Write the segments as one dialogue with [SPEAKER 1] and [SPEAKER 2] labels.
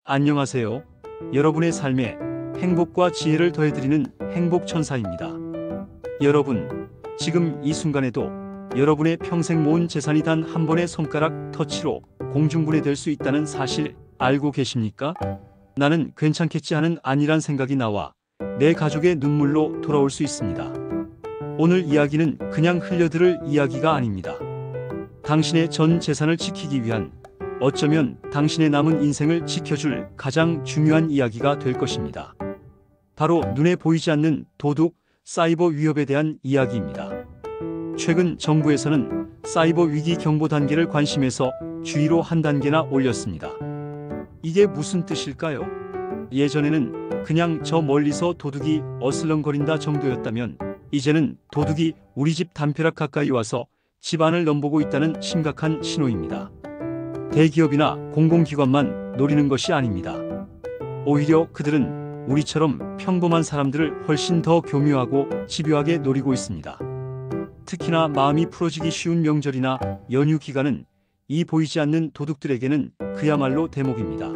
[SPEAKER 1] 안녕하세요. 여러분의 삶에 행복과 지혜를 더해드리는 행복천사입니다. 여러분, 지금 이 순간에도 여러분의 평생 모은 재산이 단 한 번의 손가락 터치로 공중분해될 수 있다는 사실 알고 계십니까? 나는 괜찮겠지 하는 안일한 생각이 나와 내 가족의 눈물로 돌아올 수 있습니다. 오늘 이야기는 그냥 흘려들을 이야기가 아닙니다. 당신의 전 재산을 지키기 위한, 어쩌면 당신의 남은 인생을 지켜줄 가장 중요한 이야기가 될 것입니다. 바로 눈에 보이지 않는 도둑, 사이버 위협에 대한 이야기입니다. 최근 정부에서는 사이버 위기 경보 단계를 관심에서 주의로 한 단계나 올렸습니다. 이게 무슨 뜻일까요? 예전에는 그냥 저 멀리서 도둑이 어슬렁거린다 정도였다면, 이제는 도둑이 우리 집 담벼락 가까이 와서 집 안을 넘보고 있다는 심각한 신호입니다. 대기업이나 공공기관만 노리는 것이 아닙니다. 오히려 그들은 우리처럼 평범한 사람들을 훨씬 더 교묘하고 집요하게 노리고 있습니다. 특히나 마음이 풀어지기 쉬운 명절이나 연휴 기간은 이 보이지 않는 도둑들에게는 그야말로 대목입니다.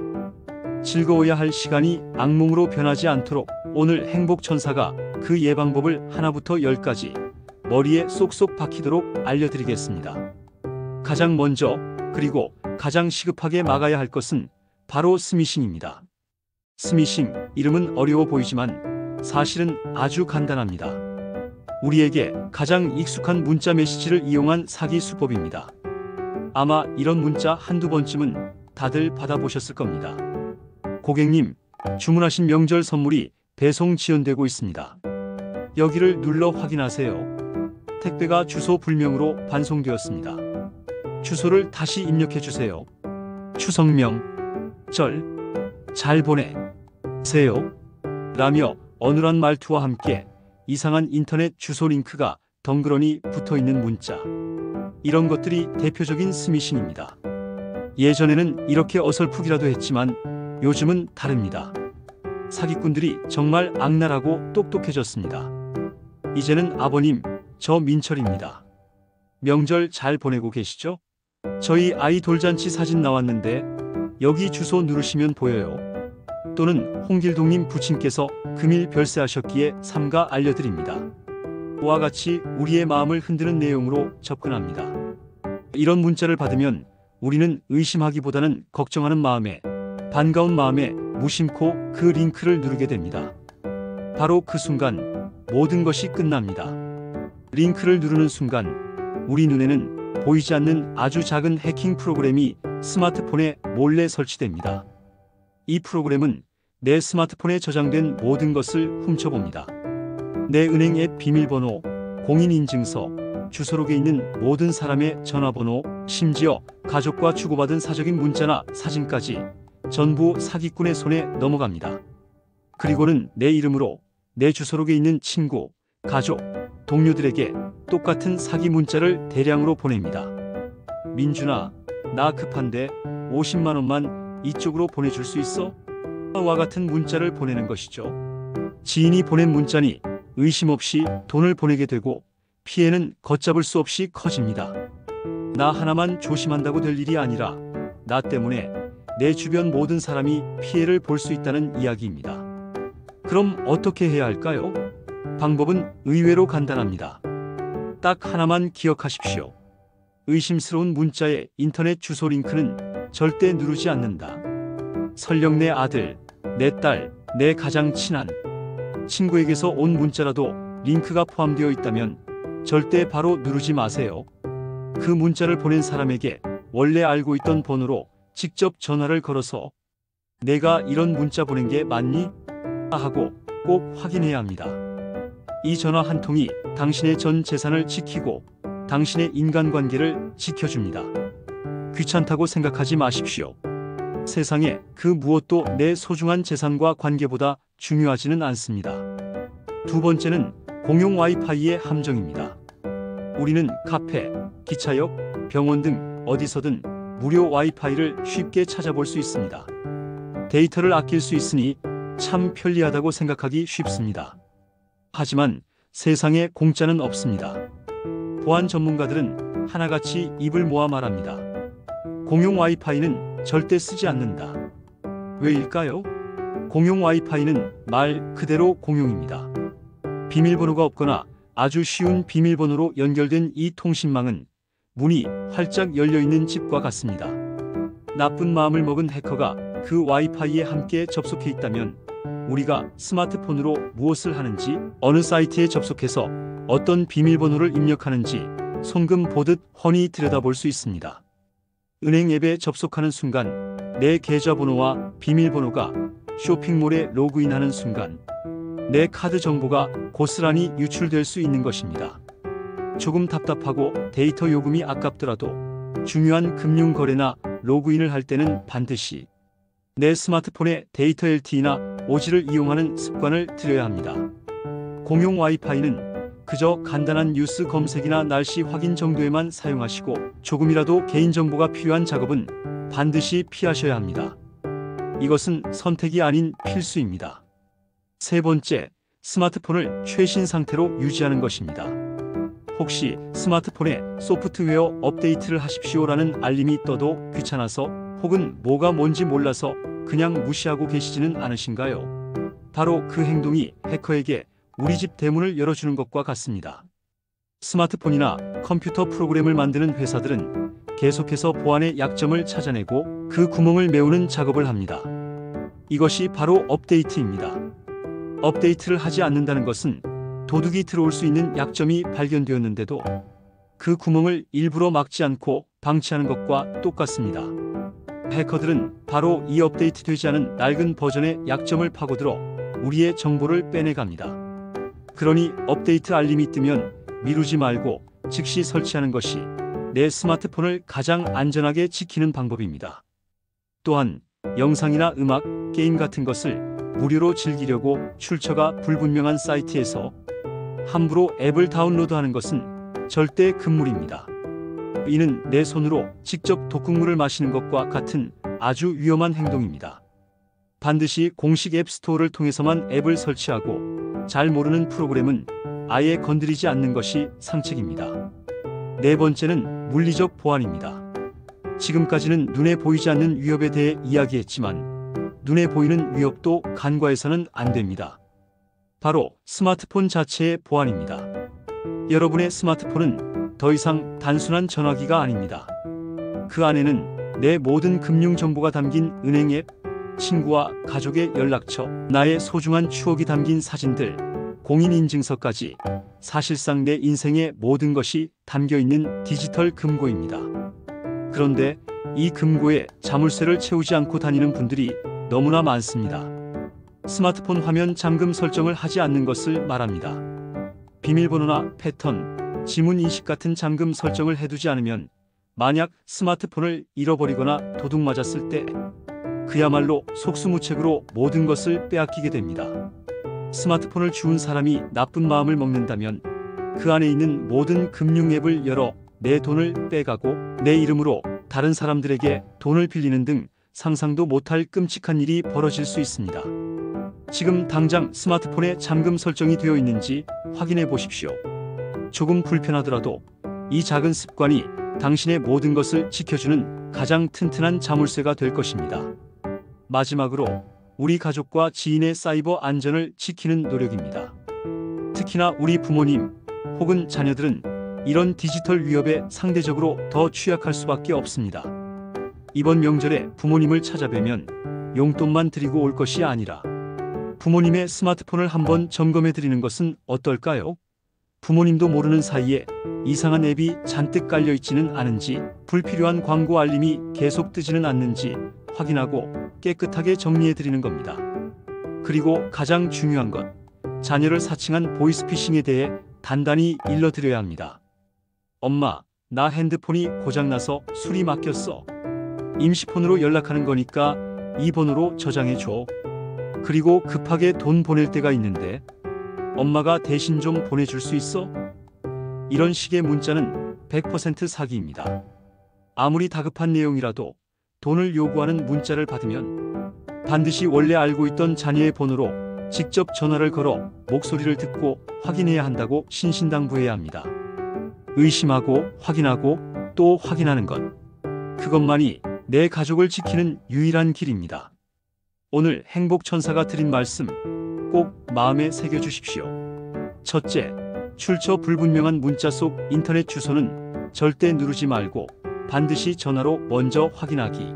[SPEAKER 1] 즐거워야 할 시간이 악몽으로 변하지 않도록 오늘 행복천사가 그 예방법을 하나부터 열까지 머리에 쏙쏙 박히도록 알려드리겠습니다. 가장 먼저, 그리고 가장 시급하게 막아야 할 것은 바로 스미싱입니다. 스미싱, 이름은 어려워 보이지만 사실은 아주 간단합니다. 우리에게 가장 익숙한 문자 메시지를 이용한 사기 수법입니다. 아마 이런 문자 한두 번쯤은 다들 받아보셨을 겁니다. 고객님, 주문하신 명절 선물이 배송 지연되고 있습니다. 여기를 눌러 확인하세요. 택배가 주소 불명으로 반송되었습니다. 주소를 다시 입력해주세요. 추석명 절 잘 보내세요. 라며 어눌한 말투와 함께 이상한 인터넷 주소 링크가 덩그러니 붙어있는 문자. 이런 것들이 대표적인 스미싱입니다. 예전에는 이렇게 어설프기라도 했지만 요즘은 다릅니다. 사기꾼들이 정말 악랄하고 똑똑해졌습니다. 이제는 아버님, 저 민철입니다. 명절 잘 보내고 계시죠? 저희 아이 돌잔치 사진 나왔는데 여기 주소 누르시면 보여요. 또는 홍길동님 부친께서 금일 별세하셨기에 삼가 알려드립니다. 와 같이 우리의 마음을 흔드는 내용으로 접근합니다. 이런 문자를 받으면 우리는 의심하기보다는 걱정하는 마음에, 반가운 마음에 무심코 그 링크를 누르게 됩니다. 바로 그 순간 모든 것이 끝납니다. 링크를 누르는 순간 우리 눈에는 보이지 않는 아주 작은 해킹 프로그램이 스마트폰에 몰래 설치됩니다. 이 프로그램은 내 스마트폰에 저장된 모든 것을 훔쳐봅니다. 내 은행 앱 비밀번호, 공인인증서, 주소록에 있는 모든 사람의 전화번호, 심지어 가족과 주고받은 사적인 문자나 사진까지 전부 사기꾼의 손에 넘어갑니다. 그리고는 내 이름으로 내 주소록에 있는 친구, 가족, 동료들에게 똑같은 사기 문자를 대량으로 보냅니다. 민준아, 나 급한데 50만 원만 이쪽으로 보내줄 수 있어? 와 같은 문자를 보내는 것이죠. 지인이 보낸 문자니 의심 없이 돈을 보내게 되고 피해는 걷잡을 수 없이 커집니다. 나 하나만 조심한다고 될 일이 아니라 나 때문에 내 주변 모든 사람이 피해를 볼 수 있다는 이야기입니다. 그럼 어떻게 해야 할까요? 방법은 의외로 간단합니다. 딱 하나만 기억하십시오. 의심스러운 문자의 인터넷 주소 링크는 절대 누르지 않는다. 설령 내 아들, 내 딸, 내 가장 친한 친구에게서 온 문자라도 링크가 포함되어 있다면 절대 바로 누르지 마세요. 그 문자를 보낸 사람에게 원래 알고 있던 번호로 직접 전화를 걸어서 내가 이런 문자 보낸 게 맞니? 하고 꼭 확인해야 합니다. 이 전화 한 통이 당신의 전 재산을 지키고 당신의 인간관계를 지켜줍니다. 귀찮다고 생각하지 마십시오. 세상에 그 무엇도 내 소중한 재산과 관계보다 중요하지는 않습니다. 두 번째는 공용 와이파이의 함정입니다. 우리는 카페, 기차역, 병원 등 어디서든 무료 와이파이를 쉽게 찾아볼 수 있습니다. 데이터를 아낄 수 있으니 참 편리하다고 생각하기 쉽습니다. 하지만 세상에 공짜는 없습니다. 보안 전문가들은 하나같이 입을 모아 말합니다. 공용 와이파이는 절대 쓰지 않는다. 왜일까요? 공용 와이파이는 말 그대로 공용입니다. 비밀번호가 없거나 아주 쉬운 비밀번호로 연결된 이 통신망은 문이 활짝 열려있는 집과 같습니다. 나쁜 마음을 먹은 해커가 그 와이파이에 함께 접속해 있다면 우리가 스마트폰으로 무엇을 하는지, 어느 사이트에 접속해서 어떤 비밀번호를 입력하는지 송금 보듯 훤히 들여다볼 수 있습니다. 은행 앱에 접속하는 순간 내 계좌번호와 비밀번호가 쇼핑몰에 로그인하는 순간 내 카드 정보가 고스란히 유출될 수 있는 것입니다. 조금 답답하고 데이터 요금이 아깝더라도 중요한 금융 거래나 로그인을 할 때는 반드시 내 스마트폰에 데이터 LTE나 OG를 이용하는 습관을 들여야 합니다. 공용 와이파이는 그저 간단한 뉴스 검색이나 날씨 확인 정도에만 사용하시고 조금이라도 개인정보가 필요한 작업은 반드시 피하셔야 합니다. 이것은 선택이 아닌 필수입니다. 세 번째, 스마트폰을 최신 상태로 유지하는 것입니다. 혹시 스마트폰에 소프트웨어 업데이트를 하십시오라는 알림이 떠도 귀찮아서 혹은 뭐가 뭔지 몰라서 그냥 무시하고 계시지는 않으신가요? 바로 그 행동이 해커에게 우리 집 대문을 열어주는 것과 같습니다. 스마트폰이나 컴퓨터 프로그램을 만드는 회사들은 계속해서 보안의 약점을 찾아내고 그 구멍을 메우는 작업을 합니다. 이것이 바로 업데이트입니다. 업데이트를 하지 않는다는 것은 도둑이 들어올 수 있는 약점이 발견되었는데도 그 구멍을 일부러 막지 않고 방치하는 것과 똑같습니다. 해커들은 바로 이 업데이트되지 않은 낡은 버전의 약점을 파고들어 우리의 정보를 빼내갑니다. 그러니 업데이트 알림이 뜨면 미루지 말고 즉시 설치하는 것이 내 스마트폰을 가장 안전하게 지키는 방법입니다. 또한 영상이나 음악, 게임 같은 것을 무료로 즐기려고 출처가 불분명한 사이트에서 함부로 앱을 다운로드하는 것은 절대 금물입니다. 이는 내 손으로 직접 독극물을 마시는 것과 같은 아주 위험한 행동입니다. 반드시 공식 앱 스토어를 통해서만 앱을 설치하고 잘 모르는 프로그램은 아예 건드리지 않는 것이 상책입니다. 네 번째는 물리적 보안입니다. 지금까지는 눈에 보이지 않는 위협에 대해 이야기했지만 눈에 보이는 위협도 간과해서는 안 됩니다. 바로 스마트폰 자체의 보안입니다. 여러분의 스마트폰은 더 이상 단순한 전화기가 아닙니다. 그 안에는 내 모든 금융 정보가 담긴 은행 앱, 친구와 가족의 연락처, 나의 소중한 추억이 담긴 사진들, 공인인증서까지 사실상 내 인생의 모든 것이 담겨있는 디지털 금고입니다. 그런데 이 금고에 자물쇠를 채우지 않고 다니는 분들이 너무나 많습니다. 스마트폰 화면 잠금 설정을 하지 않는 것을 말합니다. 비밀번호나 패턴, 지문 인식 같은 잠금 설정을 해두지 않으면 만약 스마트폰을 잃어버리거나 도둑 맞았을 때 그야말로 속수무책으로 모든 것을 빼앗기게 됩니다. 스마트폰을 주운 사람이 나쁜 마음을 먹는다면 그 안에 있는 모든 금융 앱을 열어 내 돈을 빼가고 내 이름으로 다른 사람들에게 돈을 빌리는 등 상상도 못할 끔찍한 일이 벌어질 수 있습니다. 지금 당장 스마트폰에 잠금 설정이 되어 있는지 확인해 보십시오. 조금 불편하더라도 이 작은 습관이 당신의 모든 것을 지켜주는 가장 튼튼한 자물쇠가 될 것입니다. 마지막으로 우리 가족과 지인의 사이버 안전을 지키는 노력입니다. 특히나 우리 부모님 혹은 자녀들은 이런 디지털 위협에 상대적으로 더 취약할 수밖에 없습니다. 이번 명절에 부모님을 찾아뵈면 용돈만 드리고 올 것이 아니라 부모님의 스마트폰을 한번 점검해 드리는 것은 어떨까요? 부모님도 모르는 사이에 이상한 앱이 잔뜩 깔려 있지는 않은지, 불필요한 광고 알림이 계속 뜨지는 않는지 확인하고 깨끗하게 정리해 드리는 겁니다. 그리고 가장 중요한 것, 자녀를 사칭한 보이스피싱에 대해 단단히 일러드려야 합니다. 엄마, 나 핸드폰이 고장나서 수리 맡겼어. 임시폰으로 연락하는 거니까 이 번호로 저장해 줘. 그리고 급하게 돈 보낼 때가 있는데 엄마가 대신 좀 보내줄 수 있어? 이런 식의 문자는 100% 사기입니다. 아무리 다급한 내용이라도 돈을 요구하는 문자를 받으면 반드시 원래 알고 있던 자녀의 번호로 직접 전화를 걸어 목소리를 듣고 확인해야 한다고 신신당부해야 합니다. 의심하고 확인하고 또 확인하는 것. 그것만이 내 가족을 지키는 유일한 길입니다. 오늘 행복천사가 드린 말씀 꼭 마음에 새겨주십시오. 첫째, 출처 불분명한 문자 속 인터넷 주소는 절대 누르지 말고 반드시 전화로 먼저 확인하기.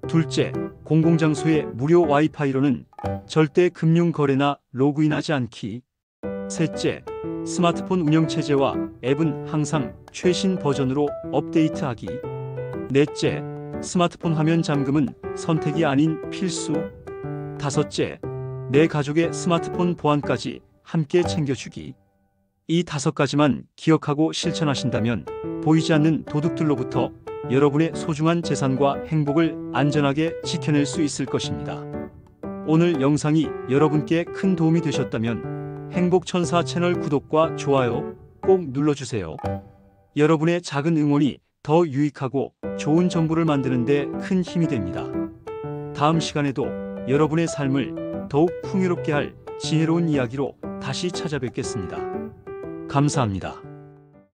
[SPEAKER 1] 둘째, 공공장소의 무료 와이파이로는 절대 금융거래나 로그인하지 않기. 셋째, 스마트폰 운영체제와 앱은 항상 최신 버전으로 업데이트하기. 넷째, 스마트폰 화면 잠금은 선택이 아닌 필수. 다섯째, 내 가족의 스마트폰 보안까지 함께 챙겨주기. 이 5가지만 기억하고 실천하신다면 보이지 않는 도둑들로부터 여러분의 소중한 재산과 행복을 안전하게 지켜낼 수 있을 것입니다. 오늘 영상이 여러분께 큰 도움이 되셨다면 행복천사 채널 구독과 좋아요 꼭 눌러주세요. 여러분의 작은 응원이 더 유익하고 좋은 정보를 만드는 데 큰 힘이 됩니다. 다음 시간에도 여러분의 삶을 더욱 풍요롭게 할 지혜로운 이야기로 다시 찾아뵙겠습니다. 감사합니다.